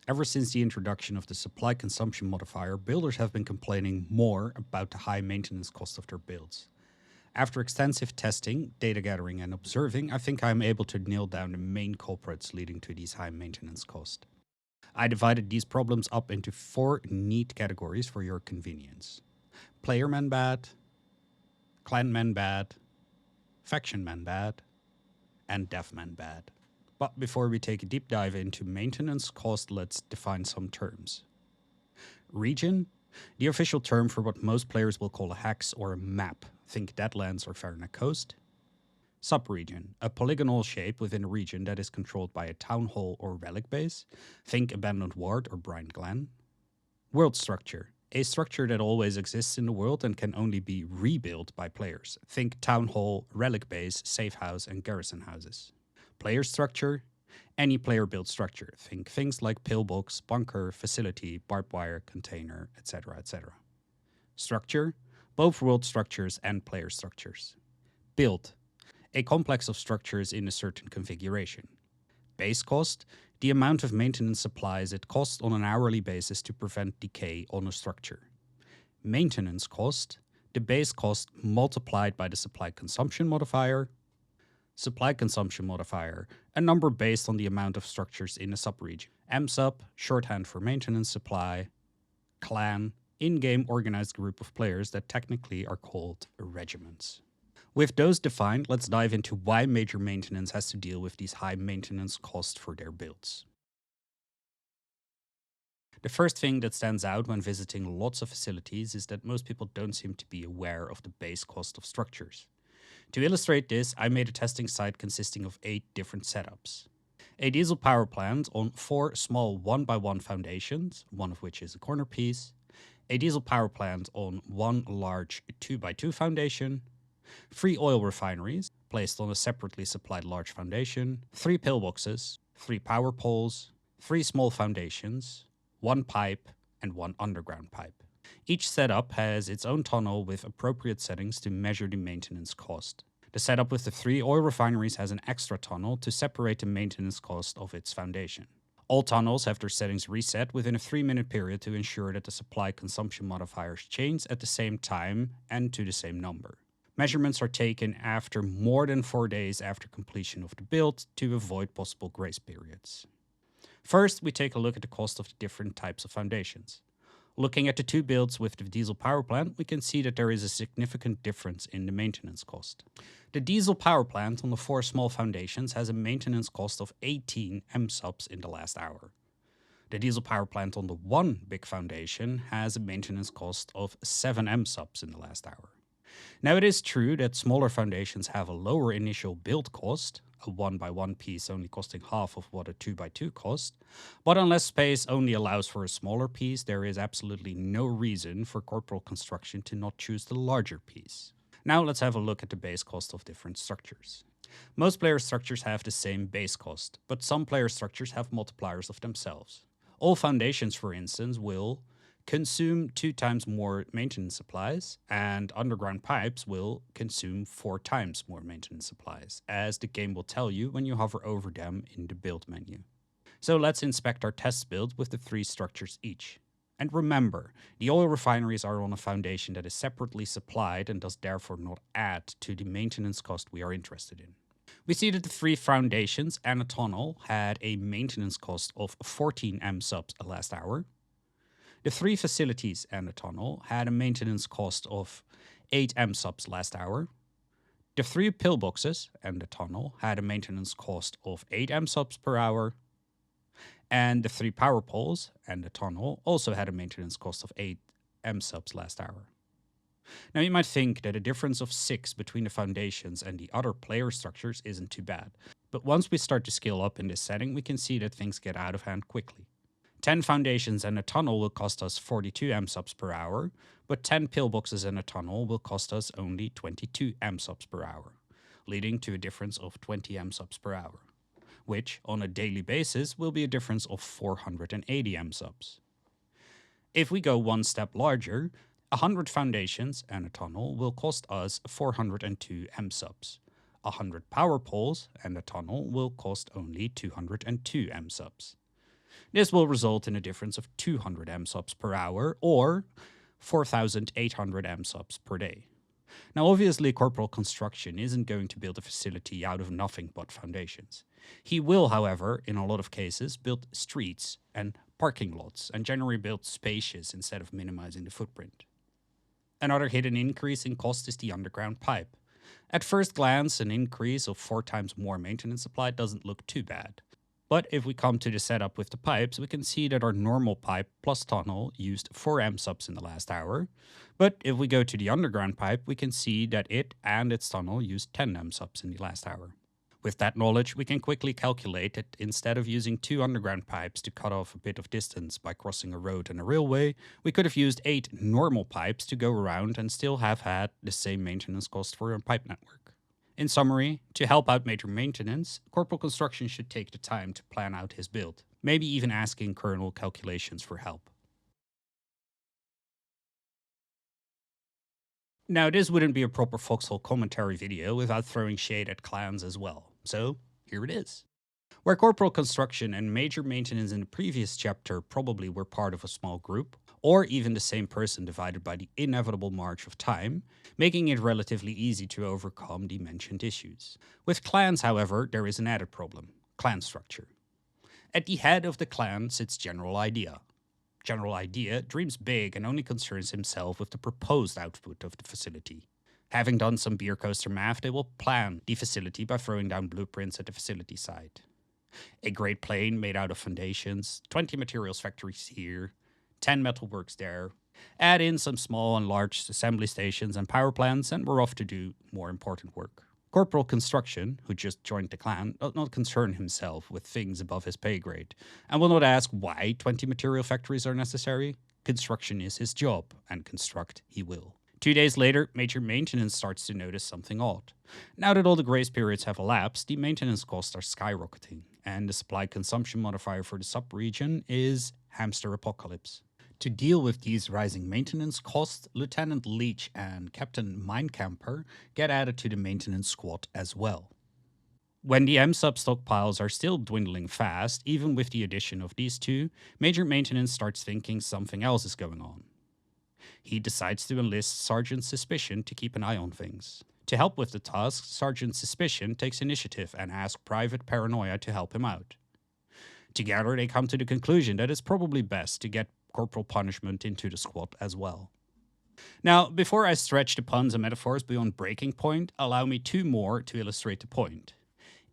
Ever since the introduction of the Supply Consumption Modifier, builders have been complaining more about the high maintenance cost of their builds. After extensive testing, data gathering, and observing, I think I am able to nail down the main culprits leading to these high maintenance costs. I divided these problems up into 4 neat categories for your convenience: PLAYERMANBAD, CLANMANBAD, FACTIOMANBAD, and DEVMANBAD. But before we take a deep dive into maintenance cost, let's define some terms. Region, the official term for what most players will call a hex or a map. Think Deadlands or Farina Coast. Subregion, a polygonal shape within a region that is controlled by a town hall or relic base. Think Abandoned Ward or Brine Glen. World structure, a structure that always exists in the world and can only be rebuilt by players. Think town hall, relic base, safe house, and garrison houses. Player structure, any player-built structure. Think things like pillbox, bunker, facility, barbed wire, container, etc., etc. Structure, both world structures and player structures. Build, a complex of structures in a certain configuration. Base cost, the amount of maintenance supplies it costs on an hourly basis to prevent decay on a structure. Maintenance cost, the base cost multiplied by the supply consumption modifier. Supply consumption modifier, a number based on the amount of structures in a subregion. msup, shorthand for maintenance supply. Clan, in-game organized group of players that technically are called regiments. With those defined, let's dive into why major maintenance has to deal with these high maintenance costs for their builds. The first thing that stands out when visiting lots of facilities is that most people don't seem to be aware of the base cost of structures. To illustrate this, I made a testing site consisting of 8 different setups. A diesel power plant on 4 small 1x1 foundations, one of which is a corner piece. A diesel power plant on 1 large 2x2 foundation. 3 oil refineries, placed on a separately supplied large foundation. 3 pillboxes, 3 power poles, 3 small foundations, 1 pipe, and 1 underground pipe. Each setup has its own tunnel with appropriate settings to measure the maintenance cost. The setup with the 3 oil refineries has an extra tunnel to separate the maintenance cost of its foundation. All tunnels have their settings reset within a 3-minute period to ensure that the supply consumption modifiers change at the same time and to the same number. Measurements are taken after more than 4 days after completion of the build to avoid possible grace periods. First, we take a look at the cost of the different types of foundations. Looking at the 2 builds with the diesel power plant, we can see that there is a significant difference in the maintenance cost. The diesel power plant on the 4 small foundations has a maintenance cost of 18 msups in the last hour. The diesel power plant on the 1 big foundation has a maintenance cost of 7 msups in the last hour. Now, it is true that smaller foundations have a lower initial build cost, a 1x1 piece only costing half of what a 2x2 cost, but unless space only allows for a smaller piece, there is absolutely no reason for corporal construction to not choose the larger piece. Now let's have a look at the base cost of different structures. Most player structures have the same base cost, but some player structures have multipliers of themselves. All foundations, for instance, will consume 2 times more maintenance supplies, and underground pipes will consume 4 times more maintenance supplies, as the game will tell you when you hover over them in the build menu. So let's inspect our test build with the 3 structures each. And remember, the oil refineries are on a foundation that is separately supplied and does therefore not add to the maintenance cost we are interested in. We see that the 3 foundations and a tunnel had a maintenance cost of 14 msups last hour. The 3 facilities and the tunnel had a maintenance cost of 8 msups last hour. The 3 pillboxes and the tunnel had a maintenance cost of 8 msups per hour. And the 3 power poles and the tunnel also had a maintenance cost of 8 msups last hour. Now, you might think that a difference of 6 between the foundations and the other player structures isn't too bad. But once we start to scale up in this setting, we can see that things get out of hand quickly. 10 foundations and a tunnel will cost us 42 msups per hour, but 10 pillboxes and a tunnel will cost us only 22 msups per hour, leading to a difference of 20 msups per hour, which on a daily basis will be a difference of 480 msups. If we go one step larger, 100 foundations and a tunnel will cost us 402 msups. 100 power poles and a tunnel will cost only 202 msups. This will result in a difference of 200 msups per hour, or 4,800 msups per day. Now, obviously, Corporal Construction isn't going to build a facility out of nothing but foundations. He will, however, in a lot of cases, build streets and parking lots, and generally build spacious instead of minimizing the footprint. Another hidden increase in cost is the underground pipe. At first glance, an increase of 4 times more maintenance supply doesn't look too bad. But if we come to the setup with the pipes, we can see that our normal pipe plus tunnel used 4 msups in the last hour. But if we go to the underground pipe, we can see that it and its tunnel used 10 msups in the last hour. With that knowledge, we can quickly calculate that instead of using 2 underground pipes to cut off a bit of distance by crossing a road and a railway, we could have used 8 normal pipes to go around and still have had the same maintenance cost for a pipe network. In summary, to help out major maintenance, Corporal Construction should take the time to plan out his build, maybe even asking kernel calculations for help. Now, this wouldn't be a proper Foxhole commentary video without throwing shade at clans as well, so here it is. Where Corporal Construction and major maintenance in the previous chapter probably were part of a small group, or even the same person divided by the inevitable march of time, making it relatively easy to overcome the mentioned issues. With clans, however, there is an added problem: clan structure. At the head of the clan sits General Idea. General Idea dreams big and only concerns himself with the proposed output of the facility. Having done some beer coaster math, they will plan the facility by throwing down blueprints at the facility site. A great plane made out of foundations, 20 materials factories here, 10 metalworks there. Add in some small and large assembly stations and power plants, and we're off to do more important work. Corporal Construction, who just joined the clan, does not concern himself with things above his pay grade, and will not ask why 20 material factories are necessary. Construction is his job, and construct he will. 2 days later, Major Maintenance starts to notice something odd. Now that all the grace periods have elapsed, the maintenance costs are skyrocketing, and the Supply Consumption Modifier for the Subregion is Hamster Apocalypse. To deal with these rising maintenance costs, Lieutenant Leach and Captain Mindcamper get added to the maintenance squad as well. When the msub stockpiles are still dwindling fast, even with the addition of these two, Major Maintenance starts thinking something else is going on. He decides to enlist Sergeant Suspicion to keep an eye on things. To help with the task, Sergeant Suspicion takes initiative and asks Private Paranoia to help him out. Together, they come to the conclusion that it's probably best to get Corporal Punishment into the squad as well. Now, before I stretch the puns and metaphors beyond breaking point, allow me 2 more to illustrate the point.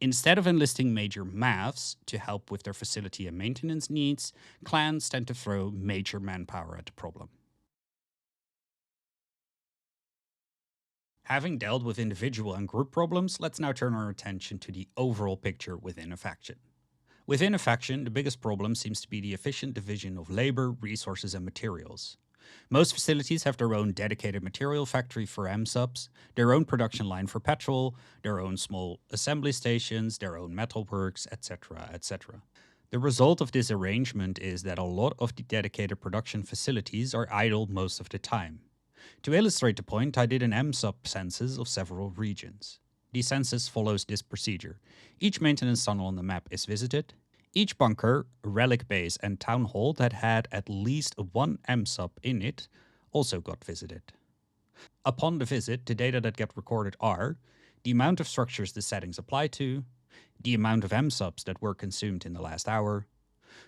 Instead of enlisting Major Maths to help with their facility and maintenance needs, clans tend to throw major manpower at the problem. Having dealt with individual and group problems, let's now turn our attention to the overall picture within a faction. Within a faction, the biggest problem seems to be the efficient division of labor, resources, and materials. Most facilities have their own dedicated material factory for msubs, their own production line for petrol, their own small assembly stations, their own metalworks, etc., etc. The result of this arrangement is that a lot of the dedicated production facilities are idle most of the time. To illustrate the point, I did an msub census of several regions. The census follows this procedure. Each maintenance tunnel on the map is visited. Each bunker, relic base, and town hall that had at least 1 msub in it also got visited. Upon the visit, the data that get recorded are the amount of structures the settings apply to, the amount of msubs that were consumed in the last hour,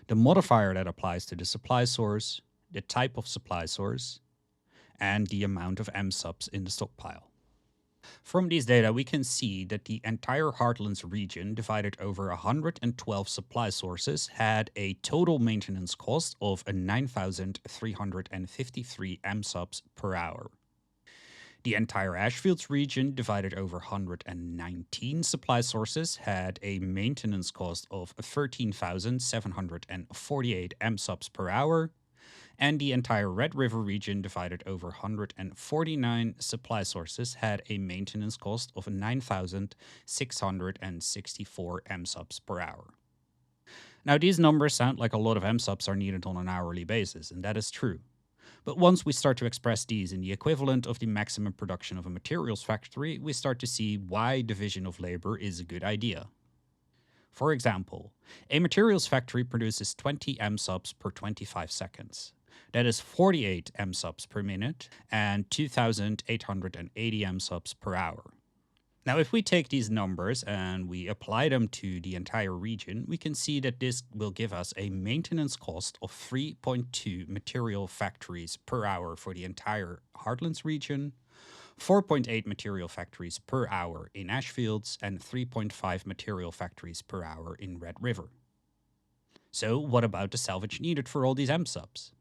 the modifier that applies to the supply source, the type of supply source, and the amount of msubs in the stockpile. From these data, we can see that the entire Heartlands region, divided over 112 supply sources, had a total maintenance cost of 9,353 msubs per hour. The entire Ashfields region, divided over 119 supply sources, had a maintenance cost of 13,748 msubs per hour. And the entire Red River region, divided over 149 supply sources, had a maintenance cost of 9,664 msubs per hour. Now, these numbers sound like a lot of msubs are needed on an hourly basis, and that is true. But once we start to express these in the equivalent of the maximum production of a materials factory, we start to see why division of labor is a good idea. For example, a materials factory produces 20 msubs per 25 seconds. That is 48 msubs per minute and 2,880 msubs per hour. Now, if we take these numbers and we apply them to the entire region, we can see that this will give us a maintenance cost of 3.2 material factories per hour for the entire Heartlands region, 4.8 material factories per hour in Ashfields, and 3.5 material factories per hour in Red River. So what about the salvage needed for all these msubs?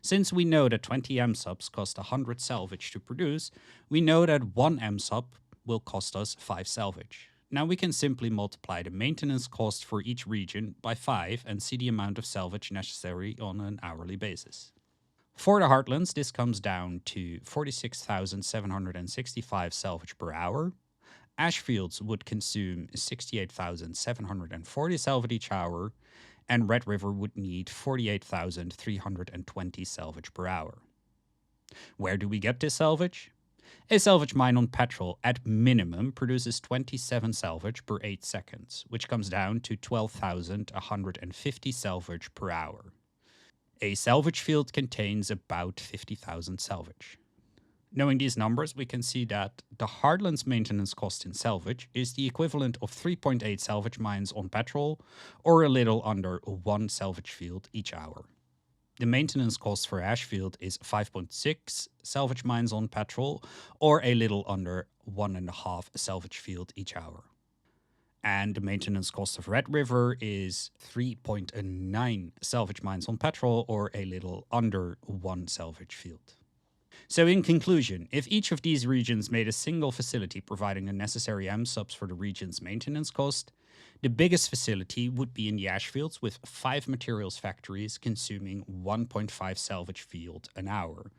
Since we know that 20 msubs cost 100 salvage to produce, we know that 1 msub will cost us 5 salvage. Now we can simply multiply the maintenance cost for each region by 5 and see the amount of salvage necessary on an hourly basis. For the Heartlands, this comes down to 46,765 salvage per hour. Ashfields would consume 68,740 salvage each hour, and Red River would need 48,320 salvage per hour. Where do we get this salvage? A salvage mine on petrol at minimum produces 27 salvage per 8 seconds, which comes down to 12,150 salvage per hour. A salvage field contains about 50,000 salvage. Knowing these numbers, we can see that the Heartlands maintenance cost in salvage is the equivalent of 3.8 salvage mines on petrol, or a little under 1 salvage field each hour. The maintenance cost for Ashfield is 5.6 salvage mines on petrol, or a little under 1.5 salvage field each hour. And the maintenance cost of Red River is 3.9 salvage mines on petrol, or a little under 1 salvage field. So in conclusion, if each of these regions made a single facility providing the necessary msubs for the region's maintenance cost, the biggest facility would be in the Ashfields with 5 materials factories consuming 1.5 salvage field an hour.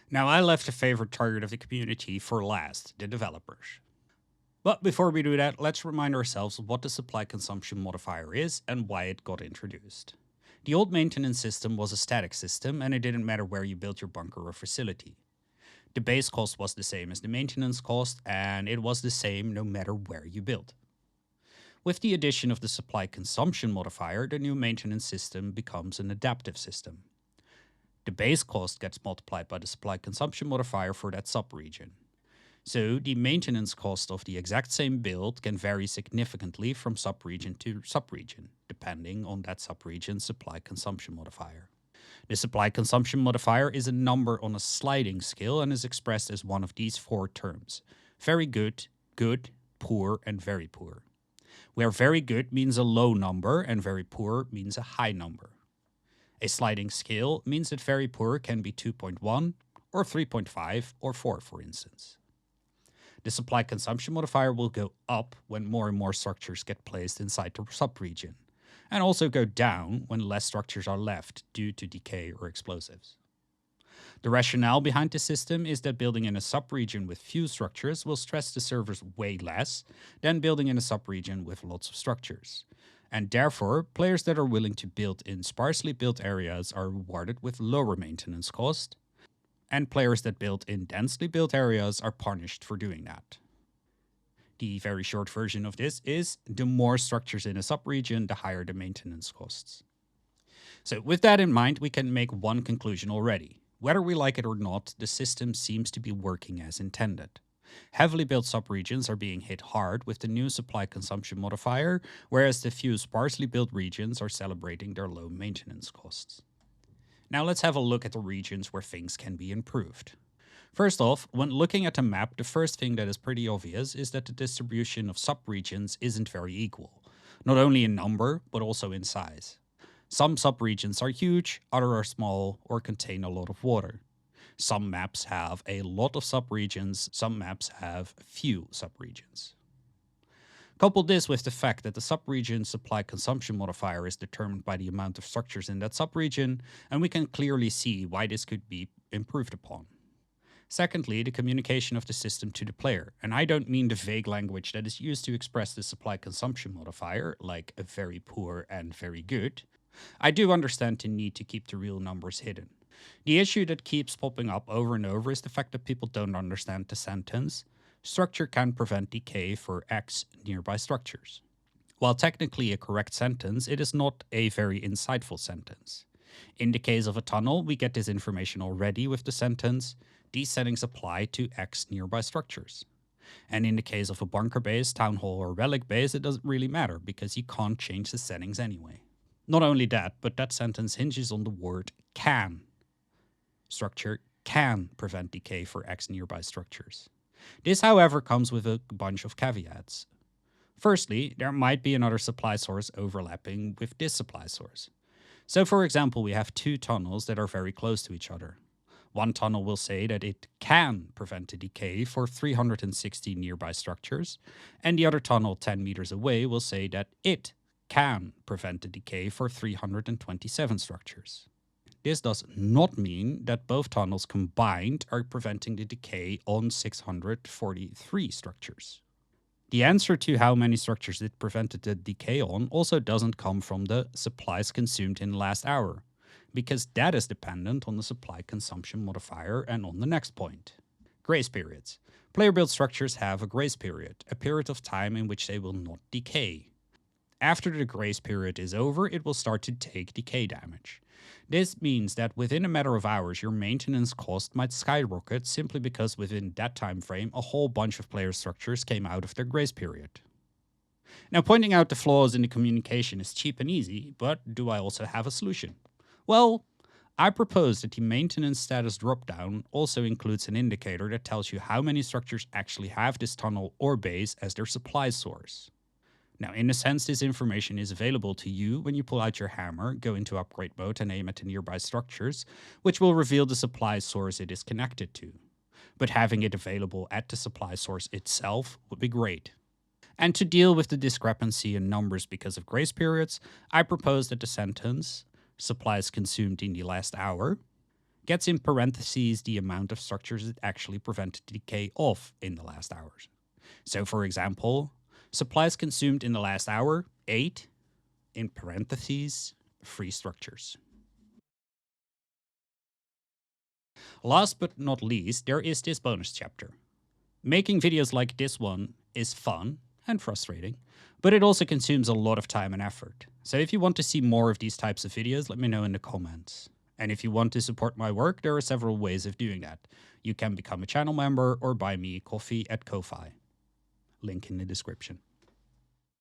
Now I left a favorite target of the community for last, the developers. But before we do that, let's remind ourselves what the supply consumption modifier is and why it got introduced. The old maintenance system was a static system and it didn't matter where you built your bunker or facility. The base cost was the same as the maintenance cost, and it was the same no matter where you built. With the addition of the supply consumption modifier, the new maintenance system becomes an adaptive system. The base cost gets multiplied by the supply consumption modifier for that subregion. So the maintenance cost of the exact same build can vary significantly from subregion to subregion, depending on that subregion's supply consumption modifier. The supply consumption modifier is a number on a sliding scale and is expressed as one of these 4 terms: very good, good, poor, and very poor, where very good means a low number and very poor means a high number. A sliding scale means that very poor can be 2.1 or 3.5 or 4, for instance. The supply consumption modifier will go up when more and more structures get placed inside the subregion, and also go down when less structures are left due to decay or explosives. The rationale behind the system is that building in a subregion with few structures will stress the servers way less than building in a subregion with lots of structures. And therefore, players that are willing to build in sparsely built areas are rewarded with lower maintenance cost, and players that build in densely built areas are punished for doing that. The very short version of this is the more structures in a subregion, the higher the maintenance costs. So with that in mind, we can make one conclusion already. Whether we like it or not, the system seems to be working as intended. Heavily built subregions are being hit hard with the new supply consumption modifier, whereas the few sparsely built regions are celebrating their low maintenance costs. Now let's have a look at the regions where things can be improved. First off, when looking at the map, the first thing that is pretty obvious is that the distribution of subregions isn't very equal, not only in number, but also in size. Some subregions are huge, others are small or contain a lot of water. Some maps have a lot of subregions, some maps have few subregions. Couple this with the fact that the subregion supply consumption modifier is determined by the amount of structures in that subregion, and we can clearly see why this could be improved upon. Secondly, the communication of the system to the player, and I don't mean the vague language that is used to express the supply consumption modifier, like a very poor and very good. I do understand the need to keep the real numbers hidden. The issue that keeps popping up over and over is the fact that people don't understand the sentence, structure can prevent decay for X nearby structures. While technically a correct sentence, it is not a very insightful sentence. In the case of a tunnel, we get this information already with the sentence, these settings apply to X nearby structures. And in the case of a bunker base, town hall, or relic base, it doesn't really matter because you can't change the settings anyway. Not only that, but that sentence hinges on the word can. Structure can prevent decay for X nearby structures. This, however, comes with a bunch of caveats. Firstly, there might be another supply source overlapping with this supply source. So for example, we have two tunnels that are very close to each other. One tunnel will say that it can prevent the decay for 360 nearby structures, and the other tunnel 10 meters away will say that it can prevent the decay for 327 structures. This does not mean that both tunnels combined are preventing the decay on 643 structures. The answer to how many structures it prevented the decay on also doesn't come from the supplies consumed in the last hour, because that is dependent on the supply consumption modifier and on the next point. Grace periods. Player-built structures have a grace period, a period of time in which they will not decay. After the grace period is over, it will start to take decay damage. This means that within a matter of hours, your maintenance cost might skyrocket simply because within that time frame, a whole bunch of player structures came out of their grace period. Now, pointing out the flaws in the communication is cheap and easy, but do I also have a solution? Well, I propose that the maintenance status dropdown also includes an indicator that tells you how many structures actually have this tunnel or base as their supply source. Now, in a sense, this information is available to you when you pull out your hammer, go into upgrade mode and aim at the nearby structures, which will reveal the supply source it is connected to. But having it available at the supply source itself would be great. And to deal with the discrepancy in numbers because of grace periods, I propose that the sentence, supplies consumed in the last hour, gets in parentheses the amount of structures it actually prevented decay of in the last hours. So for example, supplies consumed in the last hour, 8, in parentheses, 3 structures. Last but not least, there is this bonus chapter. Making videos like this one is fun and frustrating, but it also consumes a lot of time and effort. So if you want to see more of these types of videos, let me know in the comments. And if you want to support my work, there are several ways of doing that. You can become a channel member or buy me coffee at Ko-Fi. Link in the description.